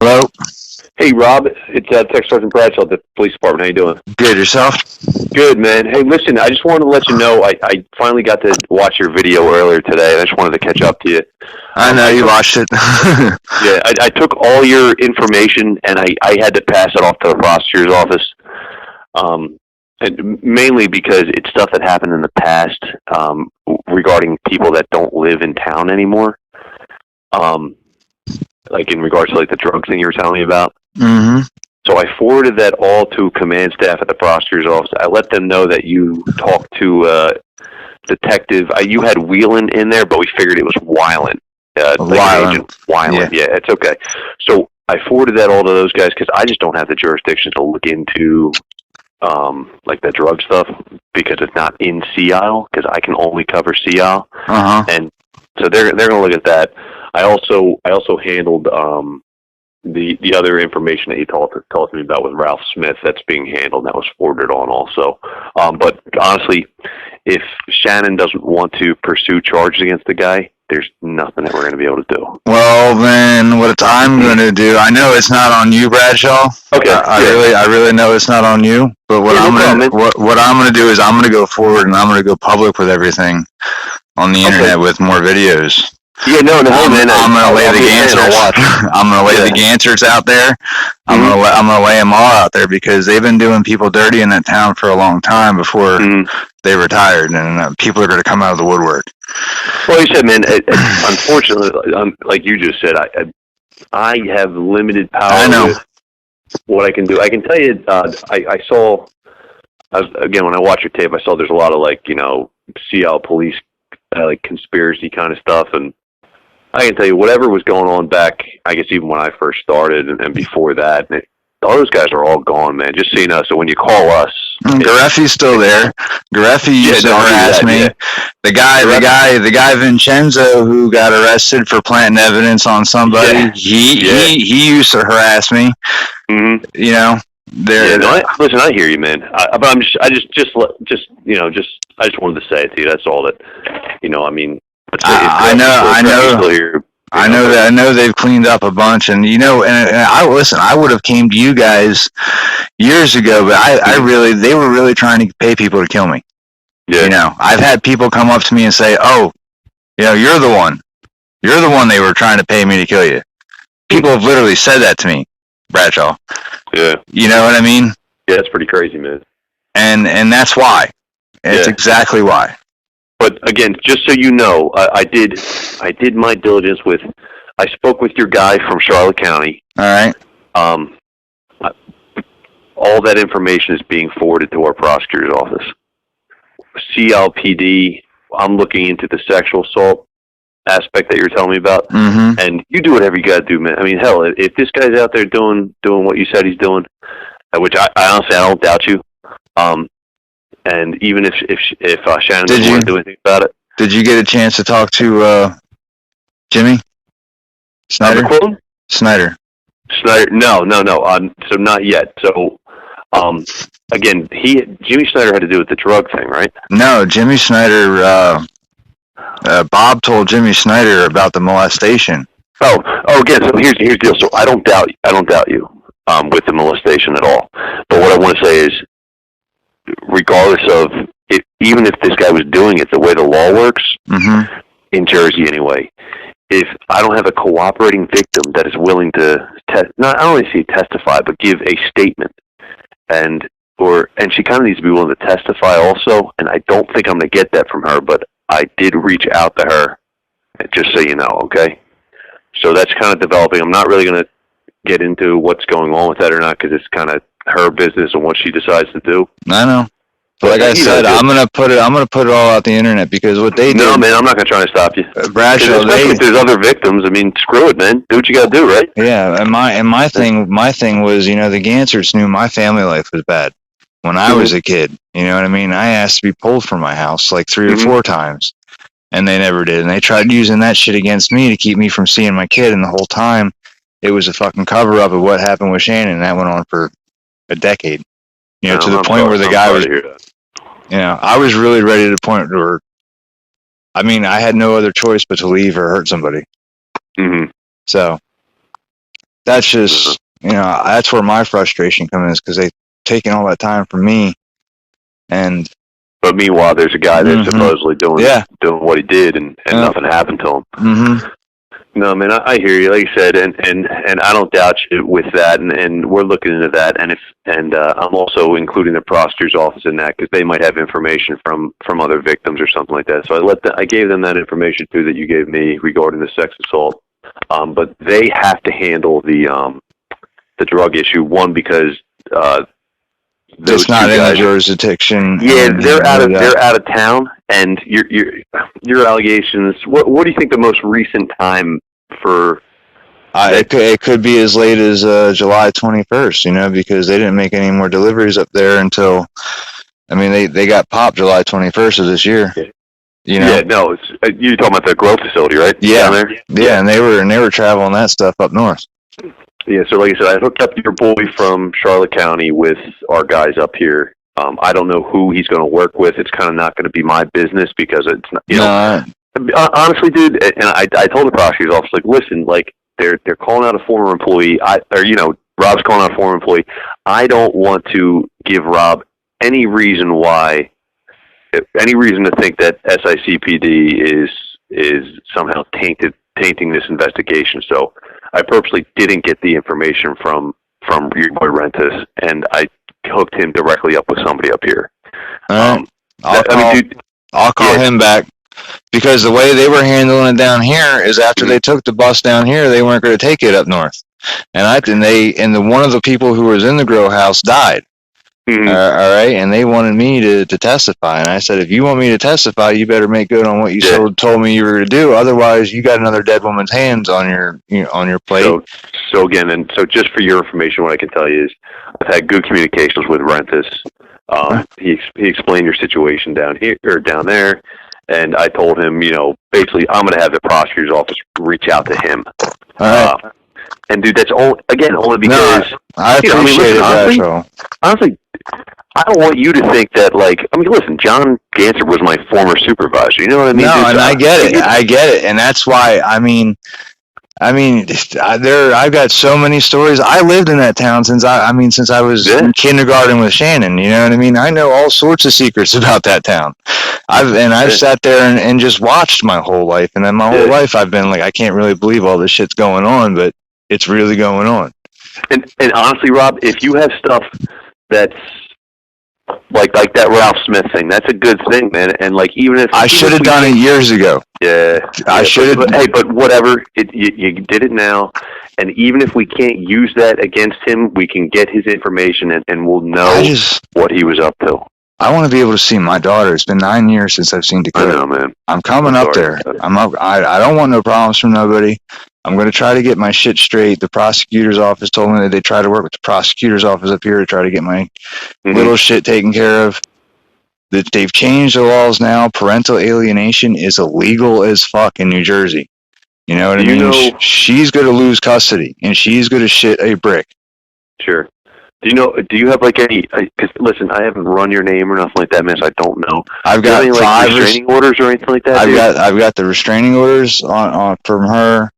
Hello. Hey, Rob, it's Tech Sergeant Bradshaw at the police department. How you doing? Good. Yourself? Good, man. Hey, listen, I just wanted to let you know I finally got to watch your video earlier today, and I just wanted to catch up to you. I know you watched it. Yeah, I took all your information, and I had to pass it off to the prosecutor's office, and mainly because it's stuff that happened in the past regarding people that don't live in town anymore, like in regards to like the drug thing you were telling me about. Mm-hmm. So I forwarded that all to command staff at the prosecutor's office. I let them know that you talked to detective. You had Whelan in there, but we figured it was Weiland. Like Agent Weiland. Yeah, it's okay. So I forwarded that all to those guys because I just don't have the jurisdiction to look into like the drug stuff because it's not in CIL because I can only cover CIL. And so they're gonna look at that. I also handled the other information that you told me about with Ralph Smith, that's being handled. That was forwarded on also. But honestly, if Shannon doesn't want to pursue charges against the guy, there's nothing that we're going to be able to do. Well, then what I'm going to do, I know it's not on you, Bradshaw. Okay. I really know it's not on you. But what I'm going to do is I'm going to go forward and I'm going to go public with everything on the internet with more videos. Yeah, no, man. I'm gonna lay the Gansers. I'm gonna lay the Gansers out there. I'm gonna lay them all out there because they've been doing people dirty in that town for a long time before they retired, and people are gonna come out of the woodwork. Well, you said, man. Unfortunately, like you just said, I have limited power. I know with what I can do. I can tell you, I saw. Again, when I watched your tape, I saw there's a lot of like CL police like conspiracy kind of stuff and. I can tell you, whatever was going on back, I guess even when I first started and before that, all those guys are all gone, man. Just so you know, so when you call us, Gareffi's still there. Gareffi used to harass me. Yeah. The guy Vincenzo who got arrested for planting evidence on somebody, he used to harass me. Mm-hmm. Listen, I hear you, man. But I just wanted to say it to you. That's all that, I mean. I know they've cleaned up a bunch, and I would have came to you guys years ago, but they were really trying to pay people to kill me. Yeah. I've had people come up to me and say, "Oh, you're the one they were trying to pay me to kill you." People have literally said that to me, Bradshaw. Yeah. You know what I mean? Yeah, it's pretty crazy, man. And that's why. It's exactly why. But again, just so you know, I did my diligence I spoke with your guy from Charlotte County. All right. All that information is being forwarded to our prosecutor's office. CLPD, I'm looking into the sexual assault aspect that you're telling me about. Mm-hmm. And you do whatever you got to do, man. I mean, hell, if this guy's out there doing what you said he's doing, which I honestly, I don't doubt you. And even if Shannon doesn't want to do anything about it. Did you get a chance to talk to Jimmy Snyder? Snyder. No. So not yet. So again, Jimmy Snyder had to do with the drug thing, right? No, Jimmy Snyder. Bob told Jimmy Snyder about the molestation. Oh, again. So here's the deal. So I don't doubt you with the molestation at all. But what I want to say is, regardless of even if this guy was doing it the way the law works, in Jersey anyway, if I don't have a cooperating victim that is willing to not only testify, but give a statement, and she kind of needs to be willing to testify also, and I don't think I'm going to get that from her, but I did reach out to her, just so you know, okay? So that's kind of developing. I'm not really going to get into what's going on with that or not, because it's kind of her business and what she decides to do. I know. But like I said, I'm gonna put it all out the internet because what they do. No, man, I'm not gonna try to stop you. Bradshaw, if there's other victims, I mean, screw it, man. Do what you gotta do, right? Yeah, and my thing was, the Gansers knew my family life was bad when I was a kid. You know what I mean? I asked to be pulled from my house like 3 or 4 times, and they never did. And they tried using that shit against me to keep me from seeing my kid. And the whole time, it was a fucking cover up of what happened with Shannon. And that went on for a decade. To the point where the guy was. I was really ready to the point where, I mean, I had no other choice but to leave or hurt somebody. Mm-hmm. So, that's just, that's where my frustration comes in, is because they've taken all that time from me. And but meanwhile, there's a guy that's supposedly doing what he did, and nothing happened to him. Mm-hmm. No, man, I hear you. Like you said, and I don't doubt you with that, and we're looking into that, and I'm also including the prosecutor's office in that, because they might have information from other victims or something like that. So I gave them that information too that you gave me regarding the sex assault. But they have to handle the drug issue. One, because it's not in the jurisdiction. Yeah, they're out of town, and your allegations. What do you think the most recent time for? It could be as late as July 21st. Because they didn't make any more deliveries up there until. I mean, they got popped July 21st of this year. Yeah, no, you're talking about the growth facility, right? Yeah, down there? Yeah, and they were traveling that stuff up north. Yeah, so like I said, I hooked up your boy from Charlotte County with our guys up here. I don't know who he's going to work with. It's kind of not going to be my business, because it's not, honestly, dude. And I told the prosecutor's office, like, listen, like they're calling out a former employee. Rob's calling out a former employee. I don't want to give Rob any reason to think that SICPD is somehow tainting this investigation. So I purposely didn't get the information from your boy Rentis, and I hooked him directly up with somebody up here. All right. I'll call him back, because the way they were handling it down here is after they took the bus down here, they weren't going to take it up north, and one of the people who was in the grow house died. Mm-hmm. All right, and they wanted me to testify, and I said, if you want me to testify, you better make good on what you told me you were going to do. Otherwise, you got another dead woman's hands on your plate. So again, and so just for your information, what I can tell you is I've had good communications with Rentis. He explained your situation down here or down there, and I told him, basically, I'm going to have the prosecutor's office reach out to him. All right. And dude, that's only because I appreciate it, honestly, I don't want you to think that, listen, John Ganser was my former supervisor. You know what I mean? No, and I get it, and that's why. I've got so many stories. I lived in that town since I was in kindergarten with Shannon. You know what I mean? I know all sorts of secrets about that town. I've sat there and just watched my whole life, and then my whole life I've been like, I can't really believe all this shit's going on, but it's really going on. And honestly, Rob, if you have stuff that's like that Ralph Smith thing, that's a good thing, man. And even if I should have done it years ago. Yeah, I should have. Hey, but whatever. You did it now, and even if we can't use that against him, we can get his information, and we'll know what he was up to. I want to be able to see my daughter. It's been 9 years since I've seen Dakota. I know, man. I'm coming up there. I don't want no problems from nobody. I'm going to try to get my shit straight. The prosecutor's office told me that they try to work with the prosecutor's office up here to try to get my little shit taken care of. That they've changed the laws now. Parental alienation is illegal as fuck in New Jersey. You know what I mean? She's going to lose custody, and she's going to shit a brick. Sure. Do you have any, because listen, I haven't run your name or nothing like that, man, so I don't know. I've got any, 5 restraining orders or anything like that? I've got the restraining orders on from her.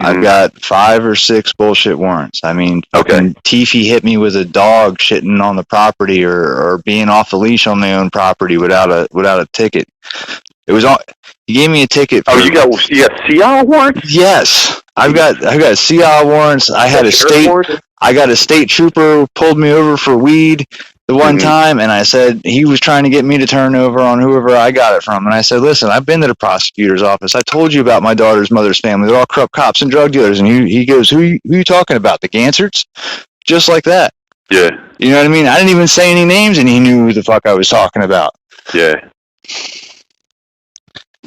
I've got 5 or 6 bullshit warrants. I mean, Tiffy hit me with a dog shitting on the property or being off the leash on their own property without a ticket. It was all. He gave me a ticket. You got CI warrants? Yes, I've got CI warrants. I got a state trooper pulled me over for weed the one time, and I said he was trying to get me to turn over on whoever I got it from. And I said, listen, I've been to the prosecutor's office. I told you about my daughter's mother's family. They're all corrupt cops and drug dealers. And he goes, who are you talking about? The Ganserts? Just like that. Yeah. You know what I mean? I didn't even say any names, and he knew who the fuck I was talking about. Yeah.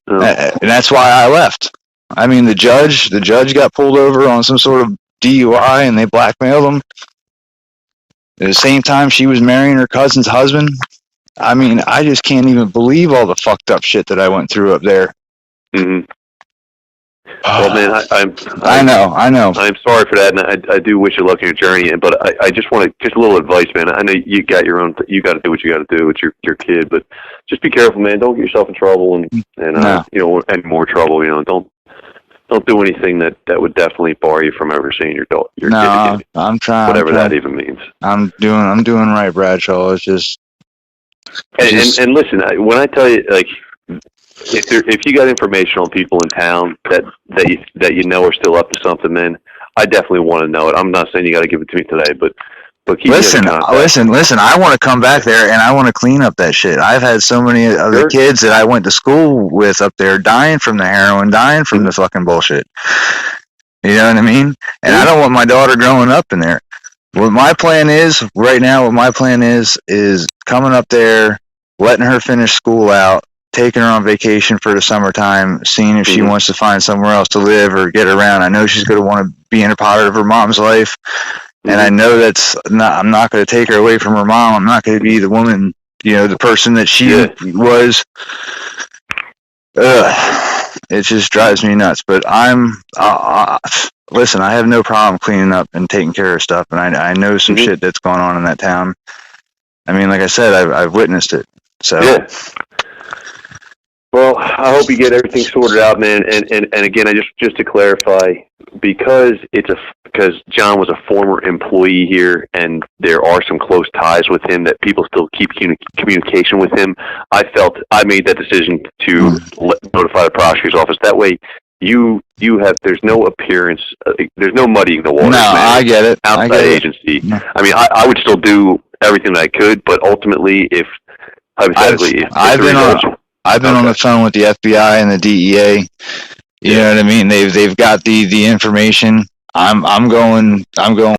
And that's why I left. I mean, the judge got pulled over on some sort of DUI, and they blackmailed him. At the same time, she was marrying her cousin's husband. I mean, I just can't even believe all the fucked up shit that I went through up there. Mm-hmm. Well, man, I know. I'm sorry for that, and I do wish you luck in your journey. But I just want to just a little advice, man. I know you got your own. You got to do what you got to do with your kid, but just be careful, man. Don't get yourself in trouble, and any more trouble. Don't don't do anything that would definitely bar you from ever seeing your kid No, again. I'm trying. Whatever that even means. I'm doing right, Bradshaw. It's just. And listen, when I tell you, like, if you got information on people in town that you know are still up to something, man, I definitely want to know it. I'm not saying you got to give it to me today, but keep listen. I want to come back there and I want to clean up that shit. I've had so many of the kids that I went to school with up there dying from the heroin, dying from the fucking bullshit. You know what I mean? And I don't want my daughter growing up in there. What my plan is right now, is coming up there, letting her finish school out, taking her on vacation for the summertime, seeing if she wants to find somewhere else to live or get around. I know she's going to want to be in a part of her mom's life. And I know I'm not going to take her away from her mom. I'm not going to be the woman, the person that she was. It just drives me nuts. But listen, I have no problem cleaning up and taking care of stuff. And I know some shit that's going on in that town. I mean, like I said, I've witnessed it. So. Yeah. Well, I hope you get everything sorted out, man. And again, just to clarify, because John was a former employee here, and there are some close ties with him that people still keep communication with him. I made that decision to notify the prosecutor's office. That way, there's no appearance, there's no muddying the waters. No, man. I get it. Outside agency. I mean, I would still do everything that I could, but ultimately, hypothetically, I've been on the phone with the FBI and the DEA. You know what I mean? They've got the information. I'm going